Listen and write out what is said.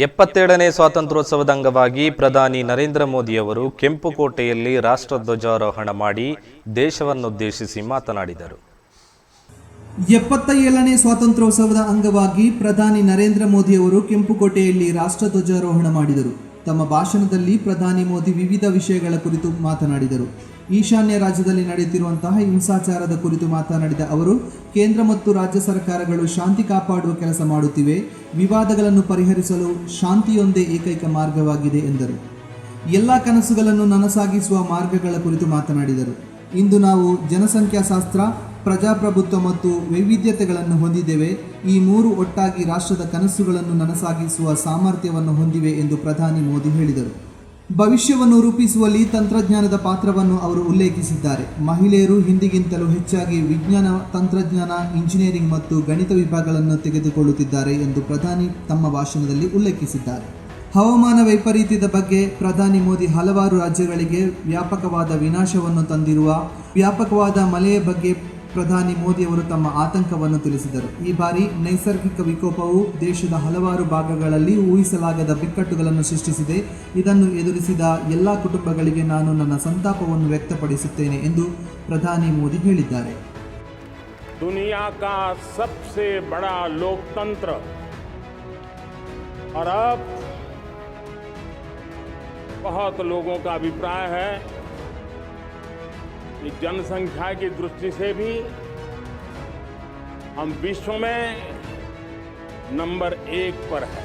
77ನೇ ಸ್ವಾತಂತ್ರ್ಯೋತ್ಸವದ ಅಂಗವಾಗಿ ಪ್ರಧಾನಿ ನರೇಂದ್ರ ಮೋದಿ ಅವರು ಕೆಂಪುಕೋಟೆಯಲ್ಲಿ ರಾಷ್ಟ್ರಧ್ವಜಾರೋಹಣ ಮಾಡಿ ದೇಶವನ್ನುದ್ದೇಶಿಸಿ ಮಾತನಾಡಿದರು. 77ನೇ ಸ್ವಾತಂತ್ರ್ಯೋತ್ಸವದ ಅಂಗವಾಗಿ ಪ್ರಧಾನಿ ನರೇಂದ್ರ ಮೋದಿ ಅವರು ಕೆಂಪುಕೋಟೆಯಲ್ಲಿ ರಾಷ್ಟ್ರಧ್ವಜಾರೋಹಣ ಮಾಡಿದರು. ತಮ್ಮ ಭಾಷಣದಲ್ಲಿ ಪ್ರಧಾನಿ ಮೋದಿ ವಿವಿಧ ವಿಷಯಗಳ ಕುರಿತು ಮಾತನಾಡಿದರು. ಈಶಾನ್ಯ ರಾಜ್ಯದಲ್ಲಿ ನಡೆಯುತ್ತಿರುವಂತಹ ಹಿಂಸಾಚಾರದ ಕುರಿತು ಮಾತನಾಡಿದ ಅವರು, ಕೇಂದ್ರ ಮತ್ತು ರಾಜ್ಯ ಸರ್ಕಾರಗಳು ಶಾಂತಿ ಕಾಪಾಡುವ ಕೆಲಸ ಮಾಡುತ್ತಿವೆ. ವಿವಾದಗಳನ್ನು ಪರಿಹರಿಸಲು ಶಾಂತಿಯೊಂದೇ ಏಕೈಕ ಮಾರ್ಗವಾಗಿದೆ ಎಂದರು. ಎಲ್ಲ ಕನಸುಗಳನ್ನು ನನಸಾಗಿಸುವ ಮಾರ್ಗಗಳ ಕುರಿತು ಮಾತನಾಡಿದರು. ಇಂದು ನಾವು ಜನಸಂಖ್ಯಾಶಾಸ್ತ್ರ, ಪ್ರಜಾಪ್ರಭುತ್ವ ಮತ್ತು ವೈವಿಧ್ಯತೆಗಳನ್ನು ಹೊಂದಿದ್ದೇವೆ. ಈ ಮೂರು ಒಟ್ಟಾಗಿ ರಾಷ್ಟ್ರದ ಕನಸುಗಳನ್ನು ನನಸಾಗಿಸುವ ಸಾಮರ್ಥ್ಯವನ್ನು ಹೊಂದಿವೆ ಎಂದು ಪ್ರಧಾನಿ ಮೋದಿ ಹೇಳಿದರು. ಭವಿಷ್ಯವನ್ನು ರೂಪಿಸುವಲ್ಲಿ ತಂತ್ರಜ್ಞಾನದ ಪಾತ್ರವನ್ನು ಅವರು ಉಲ್ಲೇಖಿಸಿದ್ದಾರೆ. ಮಹಿಳೆಯರು ಹಿಂದಿಗಿಂತಲೂ ಹೆಚ್ಚಾಗಿ ವಿಜ್ಞಾನ, ತಂತ್ರಜ್ಞಾನ, ಇಂಜಿನಿಯರಿಂಗ್ ಮತ್ತು ಗಣಿತ ವಿಭಾಗಗಳನ್ನು ತೆಗೆದುಕೊಳ್ಳುತ್ತಿದ್ದಾರೆ ಎಂದು ಪ್ರಧಾನಿ ತಮ್ಮ ಭಾಷಣದಲ್ಲಿ ಉಲ್ಲೇಖಿಸಿದ್ದಾರೆ. ಹವಾಮಾನ ವೈಪರೀತ್ಯದ ಬಗ್ಗೆ ಪ್ರಧಾನಿ ಮೋದಿ ಹಲವಾರು ರಾಜ್ಯಗಳಿಗೆ ವ್ಯಾಪಕವಾದ ವಿನಾಶವನ್ನು ತಂದಿರುವ ವ್ಯಾಪಕವಾದ ಮಳೆಯ ಬಗ್ಗೆ ಪ್ರಧಾನಿ ಮೋದಿ ಅವರು ತಮ್ಮ ಆತಂಕವನ್ನು ತಿಳಿಸಿದರು. ಈ ಬಾರಿ ನೈಸರ್ಗಿಕ ವಿಕೋಪವು ದೇಶದ ಹಲವಾರು ಭಾಗಗಳಲ್ಲಿ ಊಹಿಸಲಾಗದ ಬಿಕ್ಕಟ್ಟುಗಳನ್ನು ಸೃಷ್ಟಿಸಿದೆ. ಇದನ್ನು ಎದುರಿಸಿದ ಎಲ್ಲ ಕುಟುಂಬಗಳಿಗೆ ನಾನು ನನ್ನ ಸಂತಾಪವನ್ನು ವ್ಯಕ್ತಪಡಿಸುತ್ತೇನೆ ಎಂದು ಪ್ರಧಾನಿ ಮೋದಿ ಹೇಳಿದ್ದಾರೆ. दुनिया का सबसे बड़ा लोकतंत्र और अब बहुत लोगों का अभिप्राय है कि जनसंख्या की दृष्टि से भी हम विश्व में नंबर 1 पर है.